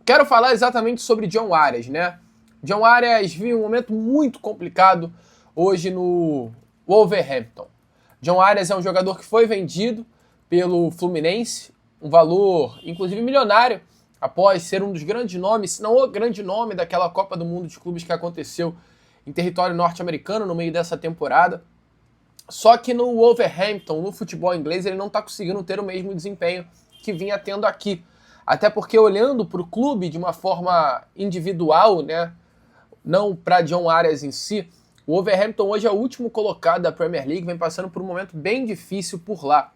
Quero falar exatamente sobre John Arias, né? John Arias vive um momento muito complicado hoje no Wolverhampton. John Arias é um jogador que foi vendido pelo Fluminense, um valor, inclusive, milionário, após ser um dos grandes nomes, se não o grande nome daquela Copa do Mundo de Clubes que aconteceu em território norte-americano no meio dessa temporada. Só que no Wolverhampton, no futebol inglês, ele não está conseguindo ter o mesmo desempenho que vinha tendo aqui. Até porque, olhando para o clube de uma forma individual, né, não para John Arias em si, o Wolverhampton hoje é o último colocado da Premier League, vem passando por um momento bem difícil por lá.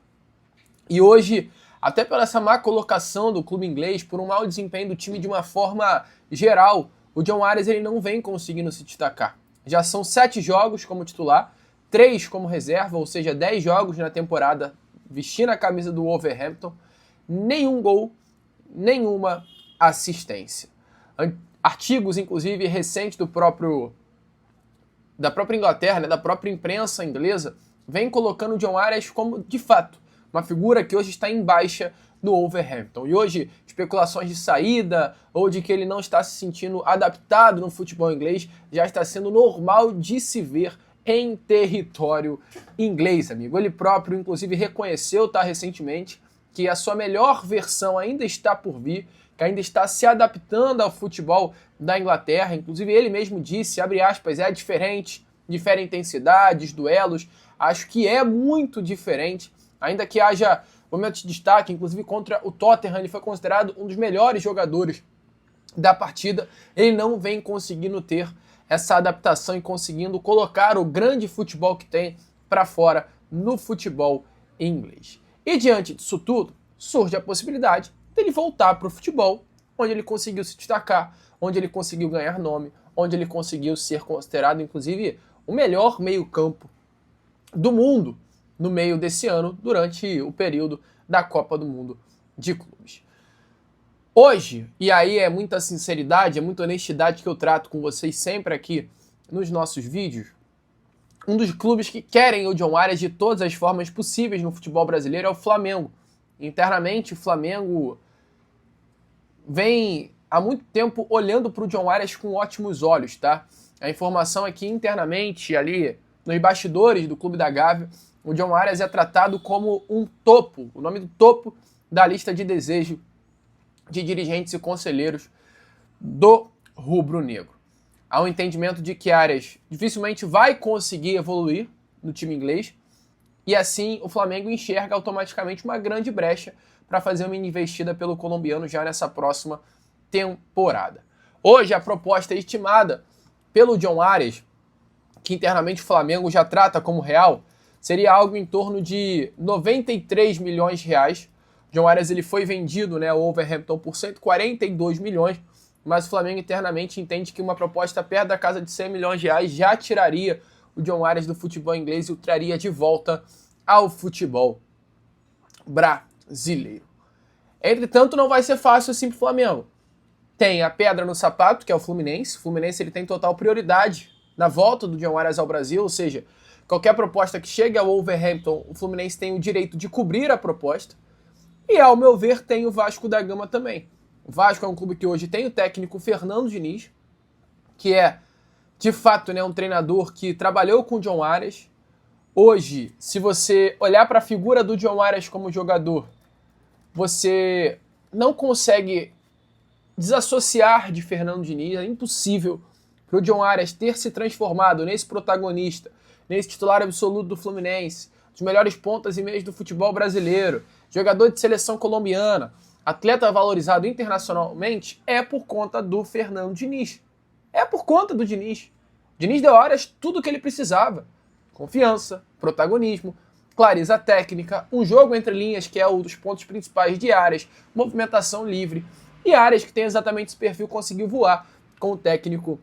E hoje, até pela essa má colocação do clube inglês, por um mau desempenho do time de uma forma geral, o John Arias ele não vem conseguindo se destacar. Já são 7 jogos como titular, 3 como reserva, ou seja, 10 jogos na temporada vestindo a camisa do Wolverhampton, nenhum gol, nenhuma assistência. Artigos, inclusive, recentes da própria Inglaterra, né, da própria imprensa inglesa, vem colocando o John Arias como, de fato, uma figura que hoje está em baixa no Wolverhampton. E hoje, especulações de saída ou de que ele não está se sentindo adaptado no futebol inglês já está sendo normal de se ver em território inglês, amigo. Ele próprio, inclusive, reconheceu, recentemente, que a sua melhor versão ainda está por vir, que ainda está se adaptando ao futebol da Inglaterra. Inclusive, ele mesmo disse, abre aspas, é diferente, difere intensidades, duelos. Acho que é muito diferente, ainda que haja momentos de destaque, inclusive contra o Tottenham, ele foi considerado um dos melhores jogadores da partida. Ele não vem conseguindo ter essa adaptação e conseguindo colocar o grande futebol que tem para fora no futebol inglês. E diante disso tudo, surge a possibilidade dele voltar para o futebol, onde ele conseguiu se destacar, onde ele conseguiu ganhar nome, onde ele conseguiu ser considerado, inclusive, o melhor meio-campo do mundo no meio desse ano, durante o período da Copa do Mundo de Clubes. Hoje, e aí é muita sinceridade, é muita honestidade que eu trato com vocês sempre aqui nos nossos vídeos, um dos clubes que querem o John Arias de todas as formas possíveis no futebol brasileiro é o Flamengo. Internamente, o Flamengo vem há muito tempo olhando para o John Arias com ótimos olhos, tá? A informação é que internamente, ali nos bastidores do Clube da Gávea, o John Arias é tratado como um topo, o nome do topo da lista de desejo de dirigentes e conselheiros do rubro-negro. Há um entendimento de que Arias dificilmente vai conseguir evoluir no time inglês e assim o Flamengo enxerga automaticamente uma grande brecha para fazer uma investida pelo colombiano já nessa próxima temporada. Hoje a proposta estimada pelo John Arias, que internamente o Flamengo já trata como real, seria algo em torno de 93 milhões de reais. John Arias ele foi vendido, né, ao Wolverhampton por 142 milhões, mas o Flamengo internamente entende que uma proposta perto da casa de 100 milhões de reais já tiraria o John Arias do futebol inglês e o traria de volta ao futebol brasileiro. Entretanto, não vai ser fácil assim para o Flamengo. Tem a pedra no sapato, que é o Fluminense. O Fluminense ele tem total prioridade na volta do John Arias ao Brasil, ou seja, qualquer proposta que chegue ao Wolverhampton, o Fluminense tem o direito de cobrir a proposta. E, ao meu ver, tem o Vasco da Gama também. O Vasco é um clube que hoje tem o técnico Fernando Diniz, que é, de fato, né, um treinador que trabalhou com o John Arias. Hoje, se você olhar para a figura do John Arias como jogador, você não consegue desassociar de Fernando Diniz. É impossível para o John Arias ter se transformado nesse protagonista, nesse titular absoluto do Fluminense, dos melhores pontas e meias do futebol brasileiro, jogador de seleção colombiana, atleta valorizado internacionalmente, é por conta do Fernando Diniz. É por conta do Diniz. Diniz deu a Arias tudo o que ele precisava. Confiança, protagonismo, clareza técnica, um jogo entre linhas que é um dos pontos principais de Arias, movimentação livre. E Arias, que tem exatamente esse perfil, conseguiu voar com o técnico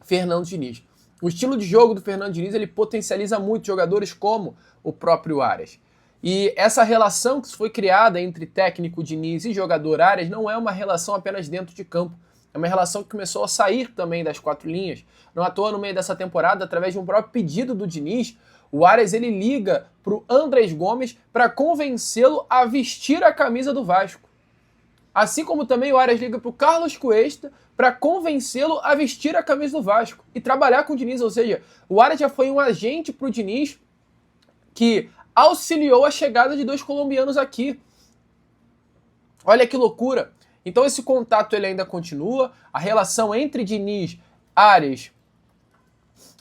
Fernando Diniz. O estilo de jogo do Fernando Diniz ele potencializa muito jogadores como o próprio Arias. E essa relação que foi criada entre técnico Diniz e jogador Arias não é uma relação apenas dentro de campo. É uma relação que começou a sair também das 4 linhas. Não à toa, no meio dessa temporada, através de um próprio pedido do Diniz, o Arias ele liga para o Andrés Gomes para convencê-lo a vestir a camisa do Vasco. Assim como também o Arias liga pro Carlos Cuesta para convencê-lo a vestir a camisa do Vasco e trabalhar com o Diniz, ou seja, o Arias já foi um agente pro Diniz que auxiliou a chegada de 2 colombianos aqui. Olha que loucura. Então esse contato ele ainda continua, a relação entre Diniz e Arias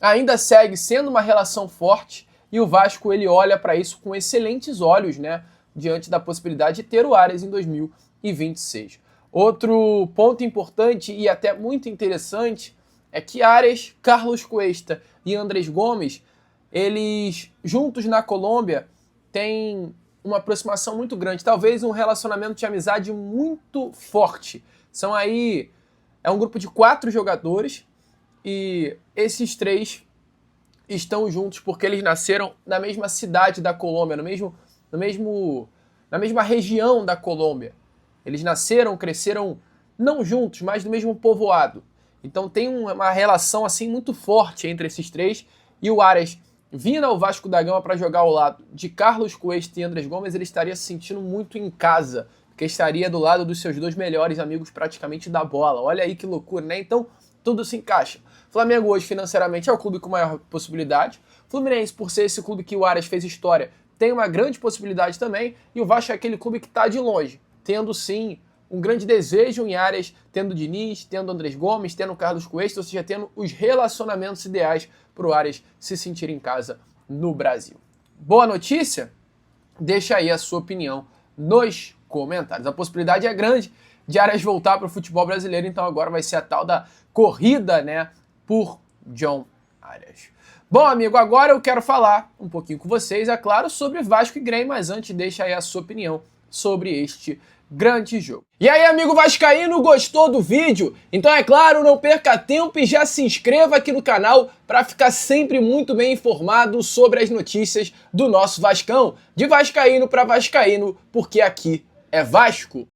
ainda segue sendo uma relação forte e o Vasco ele olha para isso com excelentes olhos, né, diante da possibilidade de ter o Arias em 2026. Outro ponto importante e até muito interessante é que Arias, Carlos Cuesta e Andrés Gomes, eles juntos na Colômbia têm uma aproximação muito grande, talvez um relacionamento de amizade muito forte. São aí, é um grupo de 4 jogadores e esses 3 estão juntos porque eles nasceram na mesma cidade da Colômbia, na mesma região da Colômbia. Eles nasceram, cresceram não juntos, mas no mesmo povoado. Então tem uma relação assim muito forte entre esses 3 e o Arias vindo ao Vasco da Gama para jogar ao lado de Carlos Cuesta e Andrés Gomes, ele estaria se sentindo muito em casa, porque estaria do lado dos seus 2 melhores amigos praticamente da bola. Olha aí que loucura, né? Então tudo se encaixa. Flamengo hoje financeiramente é o clube com maior possibilidade. Fluminense, por ser esse clube que o Arias fez história, tem uma grande possibilidade também. E o Vasco é aquele clube que está de longe, tendo sim um grande desejo em Arias, tendo Diniz, tendo Andrés Gomes, tendo Carlos Cuesta, ou seja, tendo os relacionamentos ideais para o Arias se sentir em casa no Brasil. Boa notícia? Deixa aí a sua opinião nos comentários. A possibilidade é grande de Arias voltar para o futebol brasileiro, então agora vai ser a tal da corrida, né, por John Arias. Bom, amigo, agora eu quero falar um pouquinho com vocês, é claro, sobre Vasco e Grêmio, mas antes deixa aí a sua opinião sobre este grande jogo. E aí, amigo vascaíno, gostou do vídeo? Então, é claro, não perca tempo e já se inscreva aqui no canal para ficar sempre muito bem informado sobre as notícias do nosso Vascão. De vascaíno para vascaíno, porque aqui é Vasco.